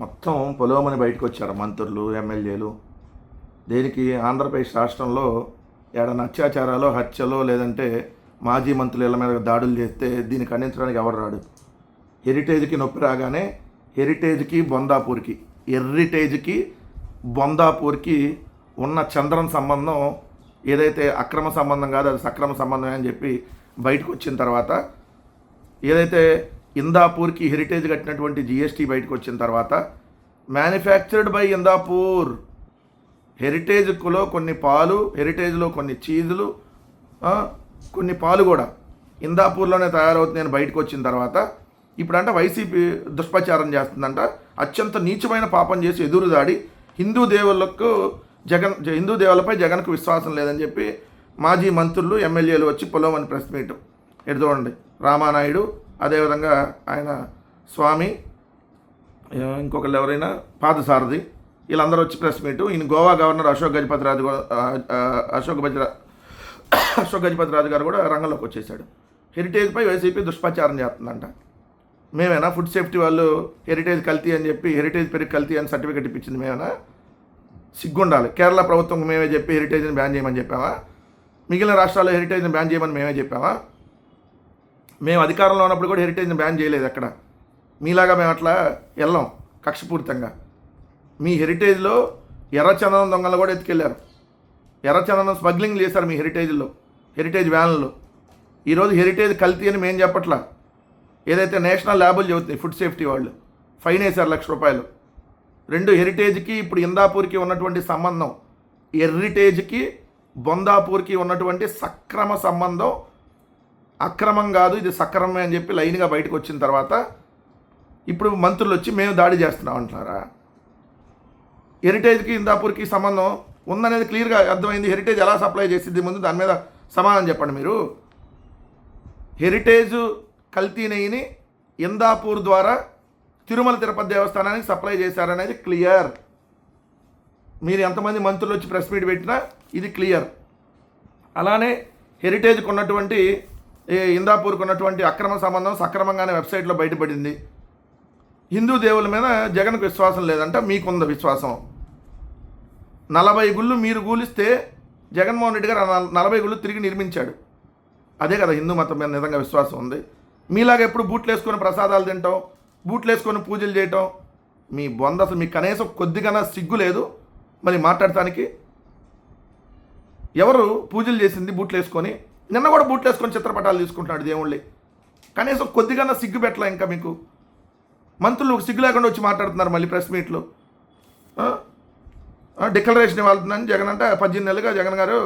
మొత్తం పొలోమని బయటకు వచ్చారు మంత్రులు, ఎమ్మెల్యేలు. దేనికి? ఆంధ్రప్రదేశ్ రాష్ట్రంలో ఏడన్నా అత్యాచారాలు, హత్యలో లేదంటే మాజీ మంత్రుల ఇళ్ళ మీద దాడులు చేస్తే దీన్ని ఖండించడానికి ఎవరు రాడు. హెరిటేజ్కి నొప్పి రాగానే హెరిటేజ్కి బొందాపూర్కి ఉన్న చంద్రన్ సంబంధం ఏదైతే అక్రమ సంబంధం కాదు, అది సక్రమ సంబంధమే అని చెప్పి బయటకు వచ్చిన తర్వాత, ఏదైతే ఇందాపూర్కి హెరిటేజ్ కట్టినటువంటి జిఎస్టీ బయటకు వచ్చిన తర్వాత, మ్యానుఫ్యాక్చర్డ్ బై ఇందాపూర్, హెరిటేజ్లో కొన్ని పాలు, హెరిటేజ్లో కొన్ని చీజులు, కొన్ని పాలు కూడా ఇందాపూర్లోనే తయారవుతుందని బయటకు వచ్చిన తర్వాత, ఇప్పుడంట వైసీపీ దుష్ప్రచారం చేస్తుందంట. అత్యంత నీచమైన పాపం చేసి ఎదురుదాడి హిందూ దేవుళ్ళపై జగన్కు విశ్వాసం లేదని చెప్పి మాజీ మంత్రులు, ఎమ్మెల్యేలు వచ్చి పొలోమని ప్రెస్ మీట్. ఎటు చూడండి, రామానాయుడు, అదేవిధంగా ఆయన స్వామి, ఇంకొకళ్ళు ఎవరైనా పాదసారథి, వీళ్ళందరూ వచ్చి ప్రెస్ మీటు. ఈయన గోవా గవర్నర్ అశోక్ గజపతి రాజు గారు కూడా రంగంలోకి వచ్చేసాడు. హెరిటేజ్పై వైసీపీ దుష్ప్రచారం చేస్తుందంట. మేమేనా ఫుడ్ సేఫ్టీ వాళ్ళు హెరిటేజ్ కల్తీ అని చెప్పి, హెరిటేజ్ పెరిగి కల్తీ అని సర్టిఫికేట్ ఇప్పించింది మేమేనా? సిగ్గుండాలి. కేరళ ప్రభుత్వం మేమే చెప్పి హెరిటేజ్ని బ్యాన్ చేయమని చెప్పామా? మిగిలిన రాష్ట్రాల్లో హెరిటేజ్ని బ్యాన్ చేయమని మేమే చెప్పామా? మేము అధికారంలో ఉన్నప్పుడు కూడా హెరిటేజ్ని బ్యాన్ చేయలేదు ఎక్కడ. మీలాగా మేము అట్లా వెళ్ళాం కక్షపూరితంగా. మీ హెరిటేజ్లో ఎర్రచందనం దొంగలు కూడా ఎత్తుకెళ్ళారు. ఎర్రచందనం స్మగ్లింగ్ చేశారు మీ హెరిటేజ్ వ్యాన్లలో. ఈరోజు హెరిటేజ్ కల్తీ అని మేము చెప్పట్లా. ఏదైతే నేషనల్ ల్యాబులు చెబుతుంది ఫుడ్ సేఫ్టీ వాళ్ళు, ఫైన్ వేశారు ₹1,00,000. రెండు హెరిటేజ్కి ఇప్పుడు ఇందాపూర్కి ఉన్నటువంటి సంబంధం, హెరిటేజ్కి బొందాపూర్కి ఉన్నటువంటి సక్రమ సంబంధం అక్రమం కాదు, ఇది సక్రమమే అని చెప్పి లైన్గా బయటకు వచ్చిన తర్వాత ఇప్పుడు మంత్రులు వచ్చి మేము దాడి చేస్తున్నాం అంటున్నారా? హెరిటేజ్కి ఇందాపూర్కి సంబంధం ఉందనేది క్లియర్గా అర్థమైంది. హెరిటేజ్ ఎలా సప్లై చేసింది ముందు దాని మీద సమాధానం చెప్పండి మీరు. హెరిటేజ్ కల్తీ నెయ్యిని ఇందాపూర్ ద్వారా తిరుమల తిరుపతి దేవస్థానానికి సప్లై చేశారనేది క్లియర్. మీరు ఎంతమంది మంత్రులు వచ్చి ప్రెస్ మీట్ పెట్టినా ఇది క్లియర్. అలానే హెరిటేజ్కి ఉన్నటువంటి ఇందాపూర్కి ఉన్నటువంటి అక్రమ సంబంధం సక్రమంగానే వెబ్సైట్లో బయటపడింది. హిందూ దేవుల మీద జగన్కు విశ్వాసం లేదంట, మీకుంద విశ్వాసం. 40 గుళ్ళు మీరు కూలిస్తే జగన్మోహన్ రెడ్డి గారు 40 గుళ్ళు తిరిగి నిర్మించాడు. అదే కదా హిందూ మతం మీద నిజంగా విశ్వాసం ఉంది. మీలాగా ఎప్పుడు బూట్లు వేసుకొని ప్రసాదాలు తింటాం, బూట్లు వేసుకొని పూజలు చేయటం, మీ బొంద అసలు మీకు కనీసం కొద్దిగా సిగ్గు లేదు మరి మాట్లాడటానికి. ఎవరు పూజలు చేసింది బూట్లు వేసుకొని? నిన్న కూడా బూట్లు వేసుకొని చిత్రపటాలు తీసుకుంటున్నాడు దేవుళ్ళే. కనీసం కొద్దిగా సిగ్గు పెట్టలే ఇంకా మీకు? మంత్రులు సిగ్గు లేకుండా వచ్చి మాట్లాడుతున్నారు మళ్ళీ ప్రెస్ మీట్లో. డిక్లరేషన్ ఇవ్వాలని జగన్ అంటే 18 నెలలుగా జగన్ గారు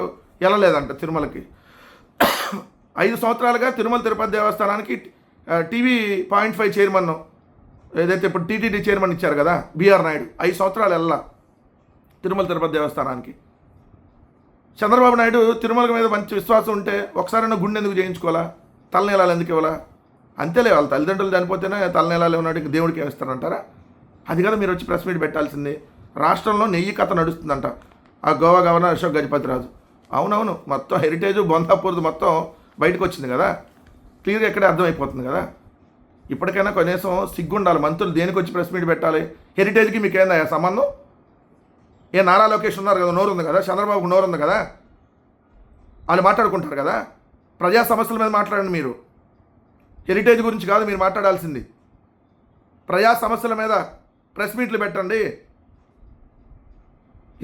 వెళ్ళలేదంట తిరుమలకి. 5 సంవత్సరాలుగా తిరుమల తిరుపతి దేవస్థానానికి TV.5 చైర్మన్, ఏదైతే ఇప్పుడు టీటీడీ చైర్మన్ ఇచ్చారు కదా బిఆర్ నాయుడు, 5 సంవత్సరాలు వెళ్ళా తిరుమల తిరుపతి దేవస్థానానికి. చంద్రబాబు నాయుడు తిరుమల మీద మంచి విశ్వాసం ఉంటే ఒకసారైనా గుండె ఎందుకు చేయించుకోవాలా? తలనీలాలు ఎందుకు ఇవ్వాలా? అంతేలే, వాళ్ళ తల్లిదండ్రులు చనిపోతేనే తలనీలాలు ఉన్నాడు, దేవుడికి ఏమిస్తారంటారా? అది కదా మీరు వచ్చి ప్రెస్ మీట్ పెట్టాల్సింది. రాష్ట్రంలో నెయ్యి కథ నడుస్తుందంట ఆ గోవా గవర్నర్ అశోక్ గజపతి రాజు. అవునవును, మొత్తం హెరిటేజ్ బొందాపూర్ది మొత్తం బయటకు వచ్చింది కదా, క్లియర్గా ఎక్కడే అర్థమైపోతుంది కదా. ఇప్పటికైనా కనీసం సిగ్గుండాలి. మంత్రులు దేనికి వచ్చి ప్రెస్ మీట్ పెట్టాలి? హెరిటేజ్కి మీకు ఏందా సంబంధం? నారా లోకేష్ ఉన్నారు కదా, నోరు ఉంది కదా, చంద్రబాబుకు నోరు ఉంది కదా, వాళ్ళు మాట్లాడుకుంటారు కదా. ప్రజా సమస్యల మీద మాట్లాడండి మీరు. హెరిటేజ్ గురించి కాదు మీరు మాట్లాడాల్సింది. ప్రజా సమస్యల మీద ప్రెస్ మీట్లు పెట్టండి.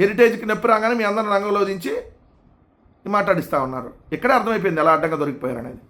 హెరిటేజ్కి నొప్పి రాగానే మీ అందరిని రంగంలో దించి మాట్లాడిస్తూ ఉన్నారు. ఇక్కడే అర్థమైపోయింది ఎలా అడ్డంగా దొరికిపోయారనేది.